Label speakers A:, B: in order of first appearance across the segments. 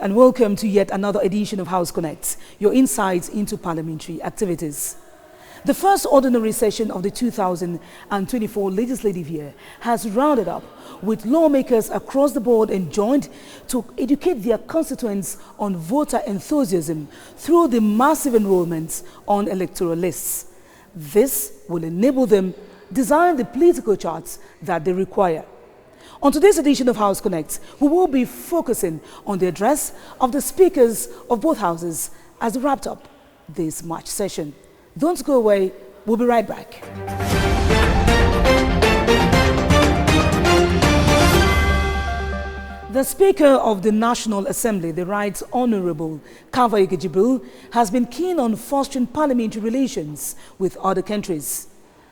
A: and welcome to yet another edition of House Connect, your insights into parliamentary activities. The first ordinary session of the 2024 legislative year has rounded up, with lawmakers across the board enjoined to educate their constituents on voter enthusiasm through the massive enrollments on electoral lists. This will enable them design the political charts that they require. On today's edition of House Connect, we will be focusing on the address of the speakers of both houses as they wrapped up this March session. Don't go away, we'll be right back. The Speaker of the National Assembly, the Right Honorable KAWEB, has been keen on fostering parliamentary relations with other countries.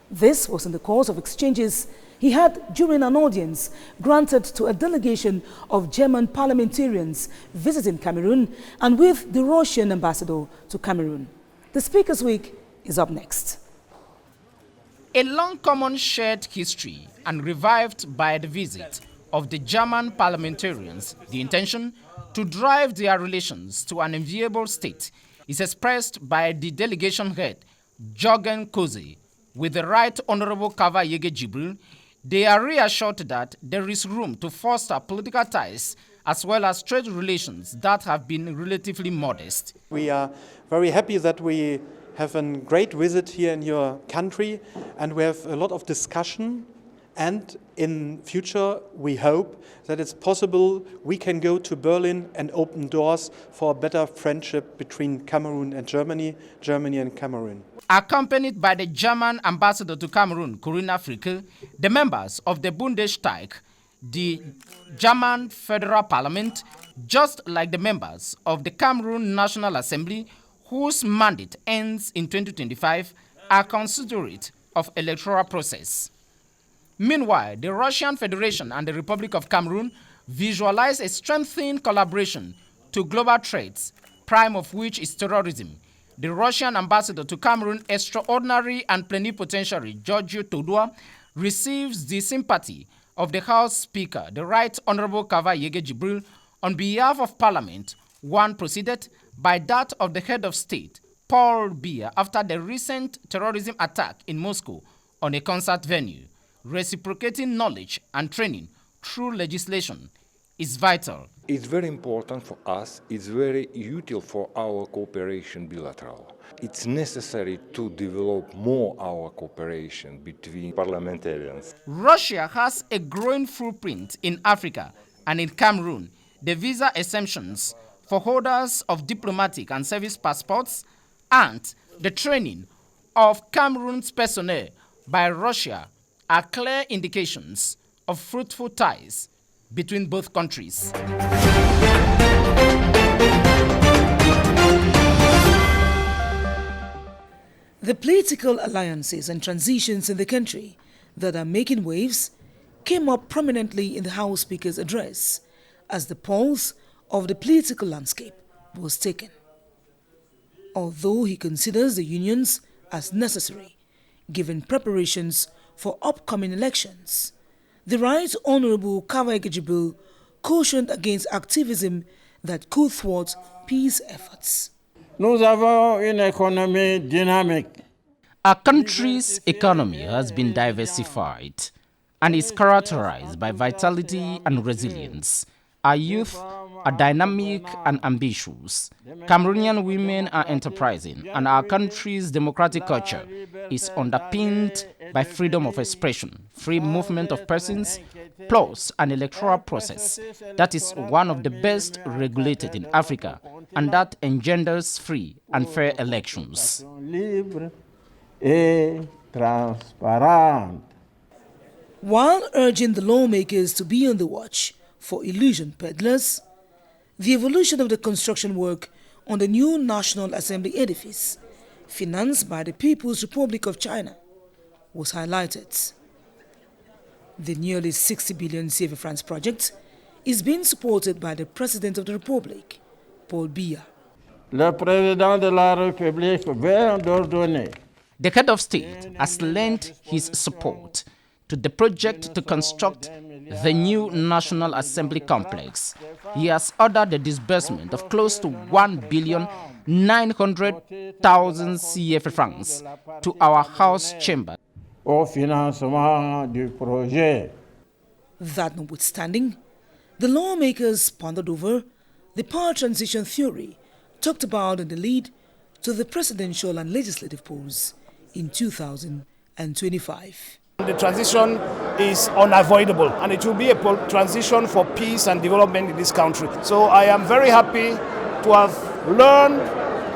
A: This was in the course of exchanges he had during an audience granted to a delegation of German parliamentarians visiting Cameroon and with the Russian ambassador to Cameroon. The Speaker's Week is up next.
B: A long common shared history and revived by the visit of the German parliamentarians, the intention to drive their relations to an enviable state is expressed by the delegation head, Jürgen Koze, with the Right Honorable KAWEB. They are reassured that there is room to foster political ties as well as trade relations that have been relatively modest.
C: We are very happy that we have a great visit here in your country, and we have a lot of discussion, and in future we hope that it's possible we can go to Berlin and open doors for a better friendship between Cameroon and Germany, Germany and Cameroon.
B: Accompanied by the German ambassador to Cameroon, Corinna Fricke, the members of the Bundestag, the German Federal Parliament, just like the members of the Cameroon National Assembly, whose mandate ends in 2025, are considerate of electoral process. Meanwhile, the Russian Federation and the Republic of Cameroon visualize a strengthened collaboration to global threats, prime of which is terrorism. The Russian ambassador to Cameroon, extraordinary and plenipotentiary Giorgio Todua, receives the sympathy of the House Speaker, the Right Honorable KAWEB, on behalf of Parliament. One proceeded by that of the head of state, Paul Biya, after the recent terrorism attack in Moscow on a concert venue. Reciprocating knowledge and training through legislation is vital.
D: It's very important for us, it's very useful for our cooperation bilateral. It's necessary to develop more our cooperation between parliamentarians.
B: Russia has a growing footprint in Africa and in Cameroon. The visa exemptions for holders of diplomatic and service passports and the training of Cameroon's personnel by Russia are clear indications of fruitful ties between both countries.
A: The political alliances and transitions in the country that are making waves came up prominently in the House Speaker's address as the pulse of the political landscape was taken. Although he considers the unions as necessary, given preparations for upcoming elections, the Right Honorable KAWEB cautioned against activism that could thwart peace efforts.
E: Nous avons une économie dynamique.
B: Our country's economy has been diversified and is characterized by vitality and resilience. Our youth are dynamic and ambitious. Cameroonian women are enterprising, and our country's democratic culture is underpinned by freedom of expression, free movement of persons, plus an electoral process that is one of the best regulated in Africa and that engenders free and fair elections.
A: While urging the lawmakers to be on the watch for illusion peddlers, the evolution of the construction work on the new National Assembly edifice, financed by the People's Republic of China, was highlighted. The nearly 60 billion CFA francs project is being supported by the President of the Republic, Paul Biya.
E: Le président de la République vient d'ordonner.
B: The head of state has lent his support to the project to construct the new National Assembly complex. He has ordered the disbursement of close to 1,900,000 CFA francs to our House chamber.
E: Au financement du projet.
A: That notwithstanding, the lawmakers pondered over the power transition theory talked about in the lead to the presidential and legislative polls in 2025.
F: The transition is unavoidable, and it will be a transition for peace and development in this country. So I am very happy to have learned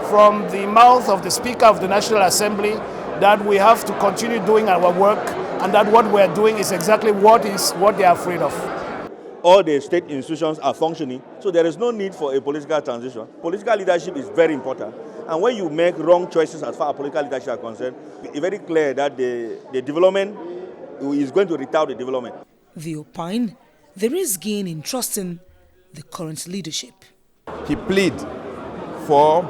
F: from the mouth of the Speaker of the National Assembly that we have to continue doing our work, and that what we are doing is exactly what they are afraid of.
G: All the state institutions are functioning, so there is no need for a political transition. Political leadership is very important, and when you make wrong choices as far as political leadership are concerned, it's very clear that the development is going to retard the development.
A: They opine there is gain in trusting the current leadership.
H: He pleaded for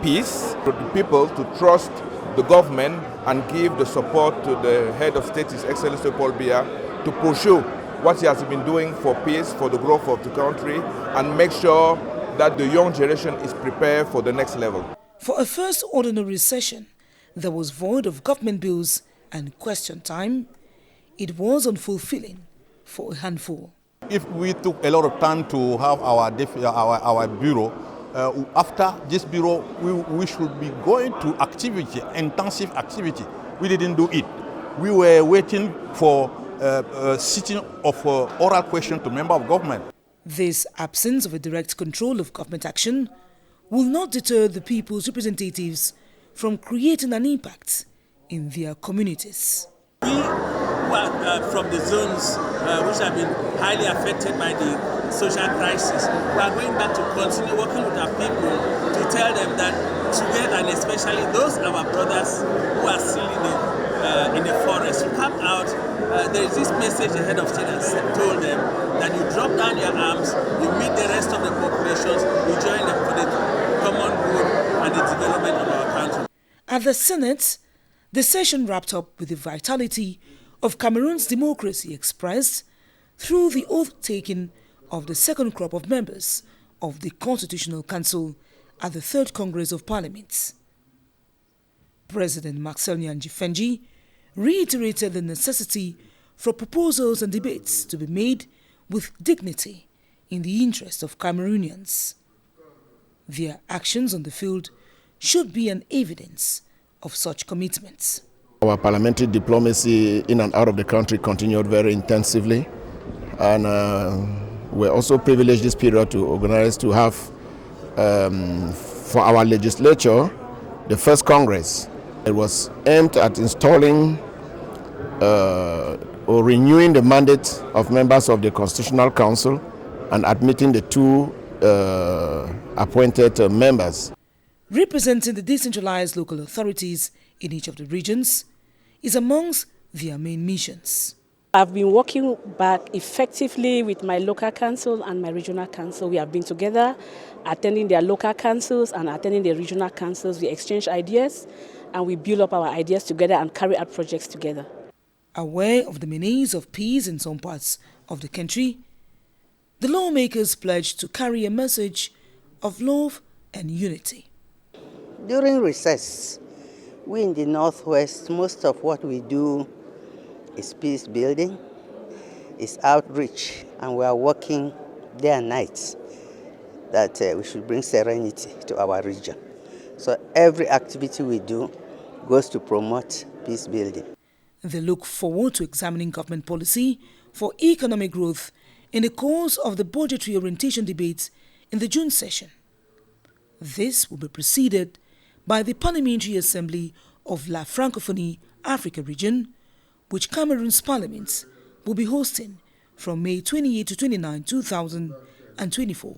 H: peace, for the people to trust the government and give the support to the head of state, His Excellency Paul Biya, to pursue what he has been doing for peace, for the growth of the country, and make sure that the young generation is prepared for the next level.
A: For a first ordinary session that was void of government bills and question time, it was unfulfilling for a handful.
I: If we took a lot of time to have our bureau, after this bureau, we should be going to activity, intensive activity. We didn't do it. We were waiting for sitting of oral question to member of government.
A: This absence of a direct control of government action will not deter the people's representatives from creating an impact in their communities.
J: We who are from the zones which have been highly affected by the social crisis, we are going back to continue working with our people to tell them that together, and especially those our brothers who are still in the forest, to come out. There is this message the head of state has told them that you drop down your arms, you meet the rest of the populations, you join them for the common good and the development of our country.
A: At the Senate, the session wrapped up with the vitality of Cameroon's democracy expressed through the oath-taking of the second crop of members of the Constitutional Council at the Third Congress of Parliament. President Maximian Jifenji reiterated the necessity for proposals and debates to be made with dignity in the interest of Cameroonians. Their actions on the field should be an evidence of such commitments.
K: Our parliamentary diplomacy in and out of the country continued very intensively, and we're also privileged this period to organize to have for our legislature the first Congress. It was aimed at installing or renewing the mandate of members of the Constitutional Council and admitting the two appointed members.
A: Representing the decentralized local authorities in each of the regions is amongst their main missions.
L: I've been working back effectively with my local council and my regional council. We have been together, attending their local councils and attending their regional councils. We exchange ideas and we build up our ideas together and carry out projects together.
A: Aware of the menace of peace in some parts of the country, the lawmakers pledged to carry a message of love and unity.
M: During recess, we in the Northwest, most of what we do is peace building, is outreach, and we are working day and night that we should bring serenity to our region. So every activity we do goes to promote peace building.
A: They look forward to examining government policy for economic growth in the course of the budgetary orientation debates in the June session. This will be preceded by the Parliamentary Assembly of La Francophonie Africa region, which Cameroon's parliament will be hosting from May 28 to 29, 2024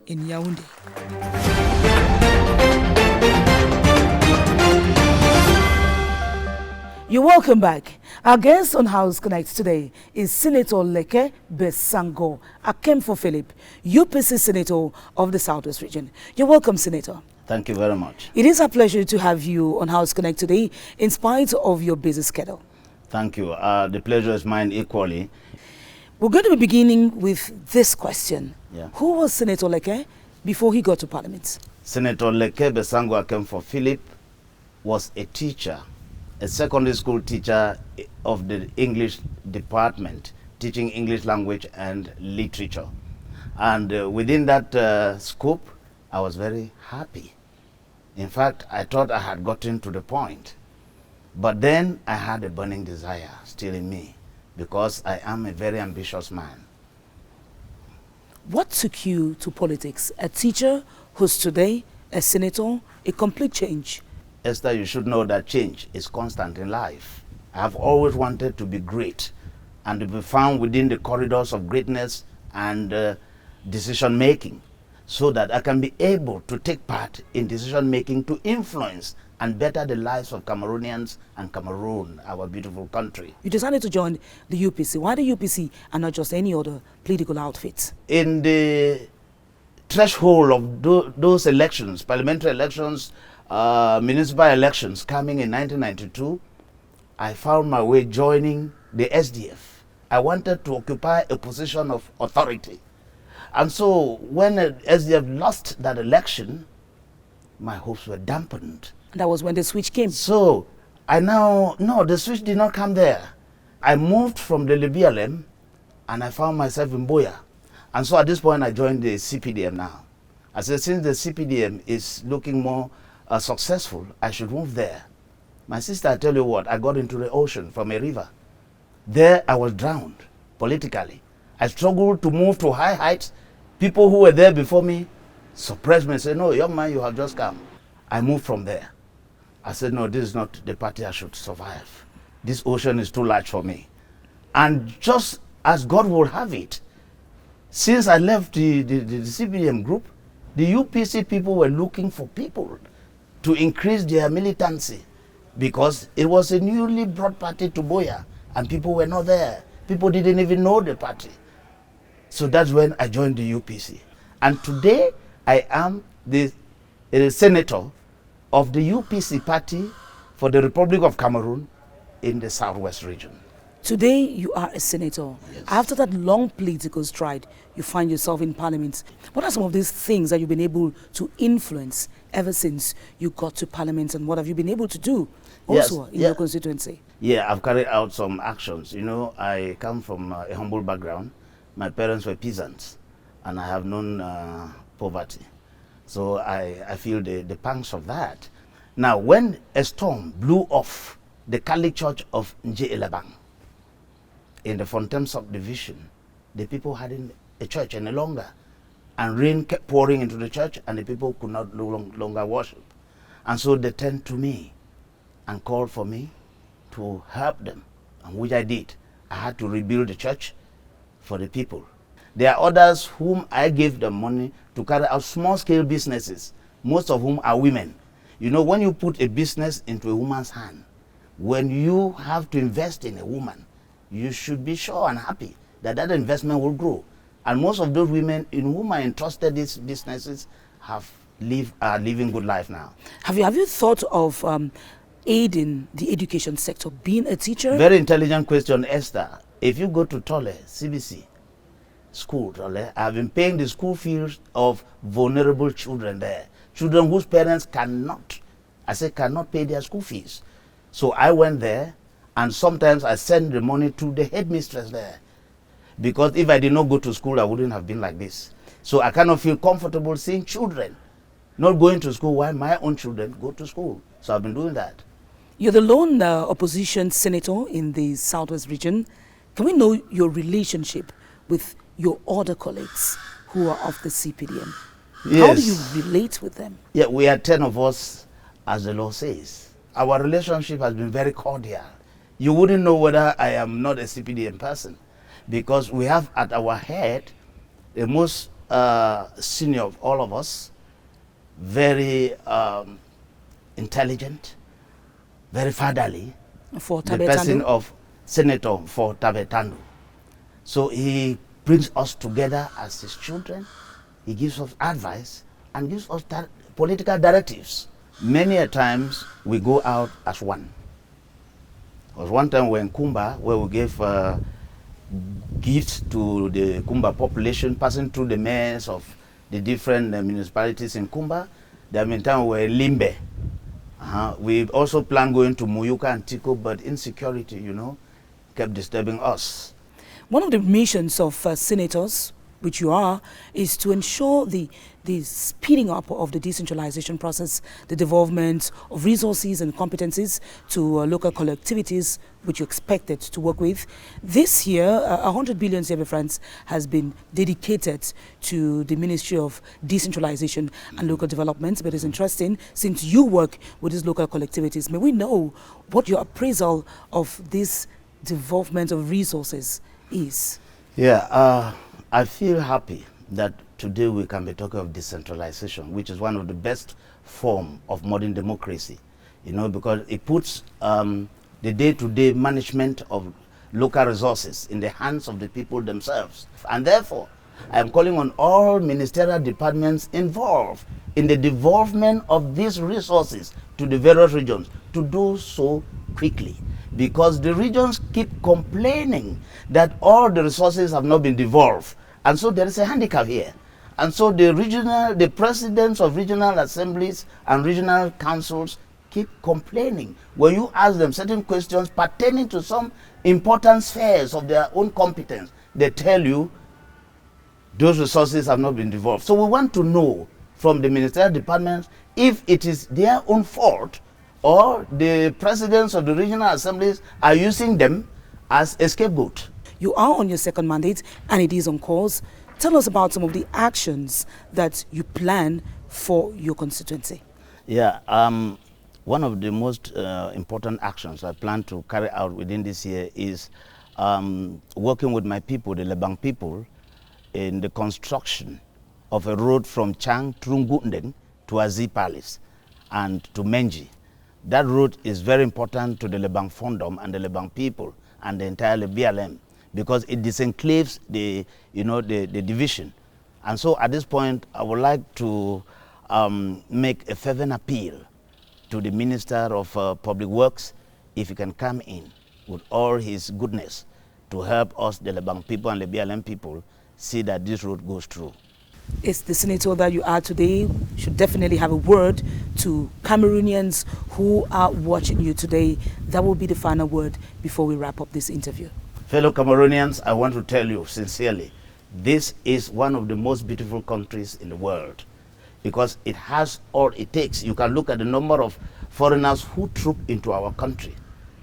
A: in Yaoundé. You're welcome back. Our guest on House Connect today is Senator Leke Besango Akemfo Philip, UPC Senator of the Southwest region. You're welcome, Senator.
N: Thank you very much.
A: It is a pleasure to have you on House Connect today in spite of your busy schedule.
N: Thank you. The pleasure is mine equally.
A: We're going to be beginning with this question.
N: Yeah.
A: Who was Senator Leke before he got to Parliament? Senator
N: Leke Besangwa came for Philip, was a teacher, a secondary school teacher of the English department, teaching English language and literature. And within that scope, I was very happy. In fact, I thought I had gotten to the point. But then I had a burning desire still in me, because I am a very ambitious man.
A: What took you to politics? A teacher who's today a senator, a complete change.
N: Esther, you should know that change is constant in life. I have always wanted to be great and to be found within the corridors of greatness and decision making, so that I can be able to take part in decision making to influence and better the lives of Cameroonians and Cameroon, our beautiful country.
A: You decided to join the UPC. Why the UPC and not just any other political outfit?
N: In the threshold of those elections, parliamentary elections, municipal elections coming in 1992, I found my way joining the SDF. I wanted to occupy a position of authority. And so when SDF lost that election, my hopes were dampened.
A: That was when the switch came.
N: So no, the switch did not come there. I moved from the BLM and I found myself in Boya. And so at this point I joined the CPDM now. I said, since the CPDM is looking more successful, I should move there. My sister, I tell you what, I got into the ocean from a river. There I was drowned politically. I struggled to move to high heights. People who were there before me suppressed me and said, no, young man, you have just come. I moved from there. I said, no, this is not the party I should survive. This ocean is too large for me. And just as God will have it, since I left the CPDM group, the UPC people were looking for people to increase their militancy, because it was a newly brought party to Boya and people were not there. People didn't even know the party. So that's when I joined the UPC. And today I am the senator of the UPC party for the Republic of Cameroon in the Southwest region.
A: Today you are a senator. Yes. After that long political stride, you find yourself in Parliament. What are some of these things that you've been able to influence ever since you got to Parliament, and what have you been able to do also in your constituency?
N: Yeah, I've carried out some actions. You know, I come from a humble background. My parents were peasants and I have known poverty. So I feel the pangs of that. Now, when a storm blew off the Catholic Church of Nje Elabang in the Fontaine subdivision, the people hadn't a church any longer. And rain kept pouring into the church and the people could not no longer worship. And so they turned to me and called for me to help them, and which I did. I had to rebuild the church for the people. There are others whom I gave them money to carry out small-scale businesses, most of whom are women. You know, when you put a business into a woman's hand, when you have to invest in a woman, you should be sure and happy that that investment will grow. And most of those women in whom I entrusted these businesses are living good life now.
A: Have you thought of aiding the education sector, being a teacher?
N: Very intelligent question, Esther. If you go to Tole, CBC school, Tole, I've been paying the school fees of vulnerable children there. Children whose parents cannot pay their school fees. So I went there, and sometimes I send the money to the headmistress there. Because if I did not go to school, I wouldn't have been like this. So I cannot feel comfortable seeing children not going to school while my own children go to school. So I've been doing that.
A: You're the lone opposition senator in the Southwest region. Can we know your relationship with your other colleagues who are of the CPDM?
N: Yes.
A: How do you relate with them?
N: Yeah, we are 10 of us, as the law says. Our relationship has been very cordial. You wouldn't know whether I am not a CPDM person, because we have at our head the most senior of all of us, very intelligent, very fatherly, the person of Senator for Tabetandu. So he brings us together as his children. He gives us advice and gives us political directives. Many a times we go out as one. There was one time we were in Kumba where we gave gifts to the Kumba population, passing through the mayors of the different municipalities in Kumba. There have been times we were in Limbe. We also planned going to Muyuka and Tiko, but insecurity, you know, kept disturbing us.
A: One of the missions of senators, which you are, is to ensure the speeding up of the decentralization process, the development of resources and competencies to local collectivities which you expected to work with. This year, 100 billion CFA francs has been dedicated to the Ministry of Decentralization and Local Development. But it's interesting, since you work with these local collectivities, may we know what your appraisal of this development of resources is?
N: Yeah, I feel happy that today we can be talking of decentralization, which is one of the best form of modern democracy, you know, because it puts the day-to-day management of local resources in the hands of the people themselves. And therefore, I am calling on all ministerial departments involved in the devolvement of these resources to the various regions to do so quickly, because the regions keep complaining that all the resources have not been devolved. And so there is a handicap here. And so the presidents of regional assemblies and regional councils keep complaining. When you ask them certain questions pertaining to some important spheres of their own competence, they tell you those resources have not been devolved. So we want to know from the ministerial departments if it is their own fault or the presidents of the regional assemblies are using them as a scapegoat.
A: You are on your second mandate and it is on course. Tell us about some of the actions that you plan for your constituency.
N: Yeah, one of the most important actions I plan to carry out within this year is working with my people, the Lebang people, in the construction of a road from Chang Trungundeng to Azi Palace and to Menji. That road is very important to the Lebang Fondom and the Lebang people and the entire BLM, because it disenclaves the division. And so at this point, I would like to make a fervent appeal to the Minister of Public Works, if he can come in with all his goodness to help us, the Lebang people and the BLM people, see that this road goes through.
A: It's the senator that you are today should definitely have a word to Cameroonians who are watching you today. That will be the final word before we wrap up this interview.
N: Fellow Cameroonians, I want to tell you sincerely, this is one of the most beautiful countries in the world, because it has all it takes. You can look at the number of foreigners who troop into our country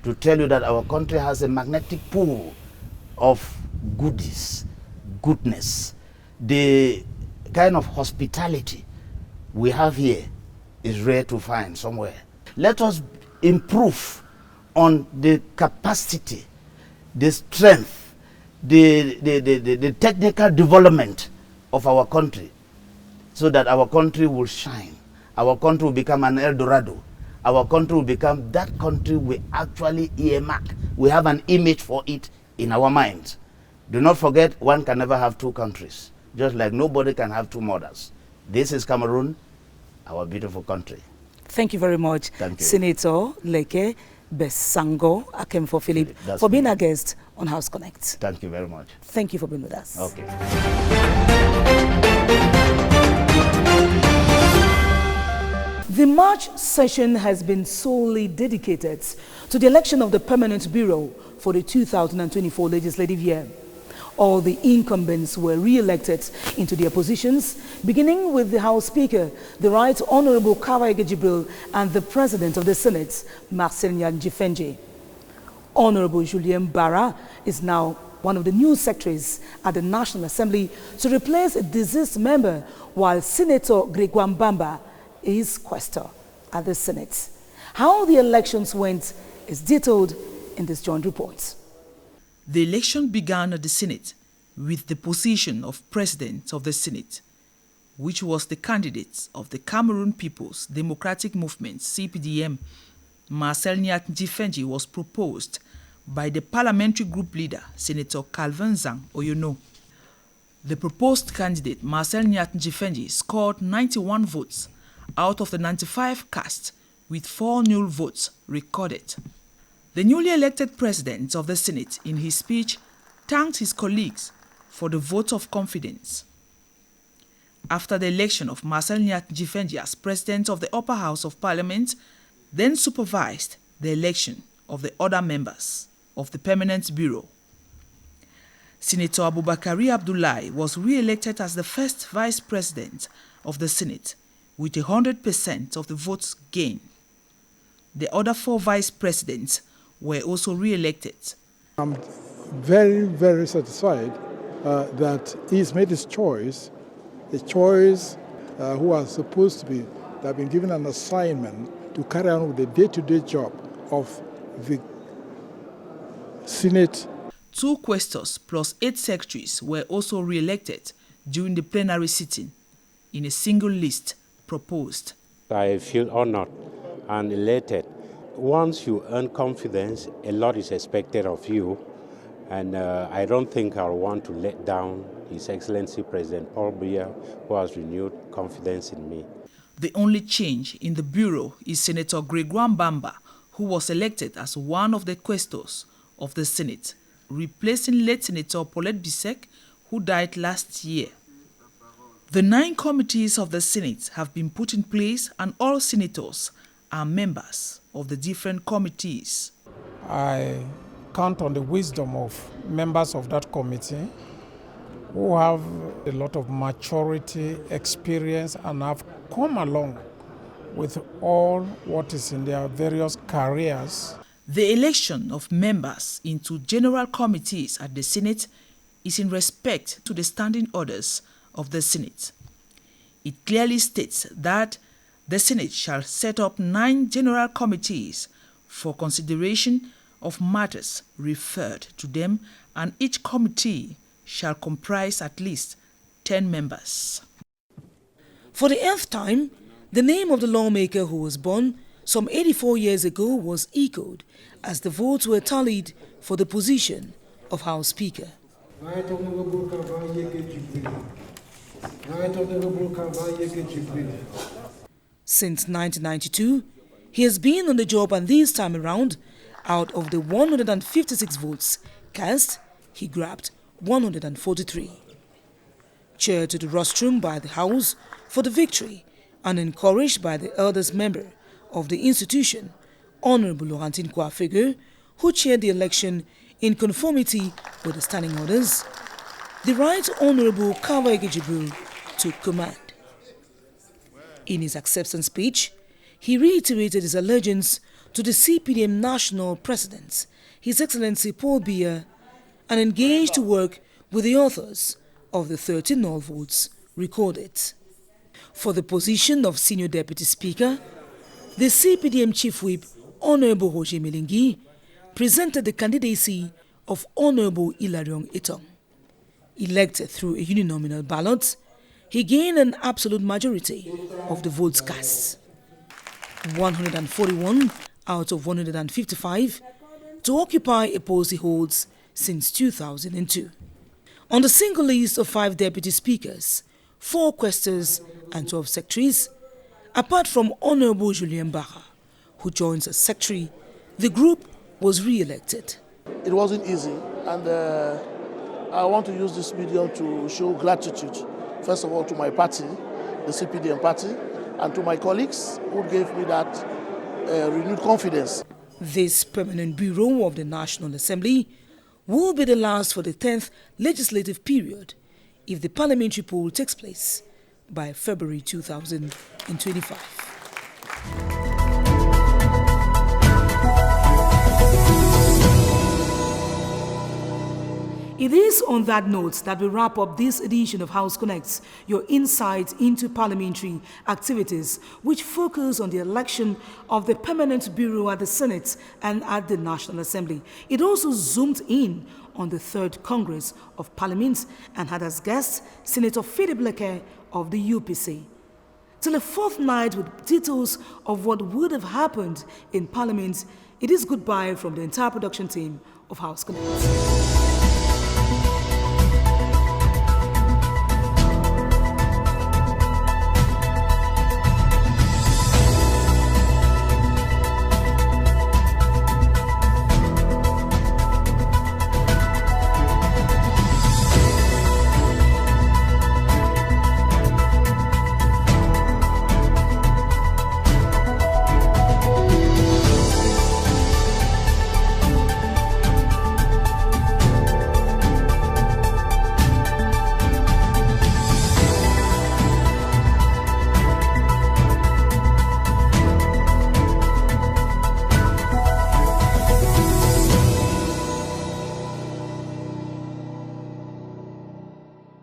N: to tell you that our country has a magnetic pool of goodies, goodness. The kind of hospitality we have here is rare to find somewhere. Let us improve on the capacity, the strength, the technical development of our country, so that our country will shine. Our country will become an El Dorado. Our country will become that country we actually earmark. We have an image for it in our minds. Do not forget, one can never have two countries, just like nobody can have two mothers. This is Cameroon, our beautiful country.
A: Thank you very much,
N: Thank you.
A: Senator Leke Besango Akemfo Philip, for being a guest on House Connect.
N: Thank you very much.
A: Thank you for being with us.
N: Okay.
A: The March session has been solely dedicated to the election of the Permanent Bureau for the 2024 legislative year. All the incumbents were re-elected into their positions, beginning with the House Speaker, the Right Honorable KAWEB and the President of the Senate, Marcel Njifenje. Honorable Julien Barra is now one of the new secretaries at the National Assembly to replace a deceased member, while Senator Gregoire Mbamba is questor at the Senate. How the elections went is detailed in this joint report.
O: The election began at the Senate with the position of President of the Senate, which was the candidate of the Cameroon People's Democratic Movement, CPDM, Marcel Njifenje, was proposed by the parliamentary group leader, Senator Calvin Zhang Oyono. The proposed candidate, Marcel Njifenje, scored 91 votes out of the 95 cast, with 4 null votes recorded. The newly elected president of the Senate, in his speech, thanked his colleagues for the vote of confidence. After the election of Marcel Nyat-Jifendi as president of the upper house of parliament, then supervised the election of the other members of the Permanent Bureau. Senator Abubakari Abdullahi was re-elected as the first vice president of the Senate with 100% of the votes gained. The other 4 vice presidents were also re-elected.
P: I'm very, very satisfied that he's made his choice, a choice who are supposed to be, that have been given an assignment to carry on with the day-to-day job of the Senate.
O: 2 quaestors plus 8 secretaries were also re-elected during the plenary sitting in a single list proposed.
Q: I feel honored and elated. Once you earn confidence, a lot is expected of you, and I don't think I'll want to let down His Excellency President Paul Biya, who has renewed confidence in me.
O: The only change in the Bureau is Senator Gregoire Mbamba, who was elected as one of the quaestors of the Senate, replacing late Senator Paulette Bisek, who died last year. The 9 committees of the Senate have been put in place, and all senators are members of the different committees.
R: I count on the wisdom of members of that committee who have a lot of maturity, experience, and have come along with all what is in their various careers.
O: The election of members into general committees at the Senate is in respect to the standing orders of the Senate. It clearly states that the Senate shall set up 9 general committees for consideration of matters referred to them, and each committee shall comprise at least 10 members.
A: For the 8th time, the name of the lawmaker who was born some 84 years ago was echoed as the votes were tallied for the position of House Speaker. Since 1992, he has been on the job, and this time around, out of the 156 votes cast, he grabbed 143. Cheered to the rostrum by the House for the victory and encouraged by the eldest member of the institution, Honorable Laurentine Kwafege, who chaired the election in conformity with the standing orders, the Right Honorable KAWEB took command. In his acceptance speech, he reiterated his allegiance to the CPDM National President, His Excellency Paul Biya, and engaged to work with the authors of the 13 null votes recorded. For the position of Senior Deputy Speaker, the CPDM Chief Whip, Honorable Roger Melingi, presented the candidacy of Honorable Hilarion Etong. Elected through a uninominal ballot, he gained an absolute majority of the votes cast, 141 out of 155, to occupy a post he holds since 2002. On the single list of 5 deputy speakers, 4 quaestors and 12 secretaries, apart from Honorable Julien Barra, who joins as secretary, the group was re-elected.
S: It wasn't easy, and I want to use this medium to show gratitude, first of all, to my party, the CPDM party, and to my colleagues who gave me that renewed confidence.
A: This permanent bureau of the National Assembly will be the last for the 10th legislative period if the parliamentary poll takes place by February 2025. It is on that note that we wrap up this edition of House Connects, your insight into parliamentary activities, which focus on the election of the Permanent Bureau at the Senate and at the National Assembly. It also zoomed in on the 3rd Congress of Parliament and had as guest Senator Philip Leke of the UPC. Till a fortnight with details of what would have happened in Parliament, it is goodbye from the entire production team of House Connects.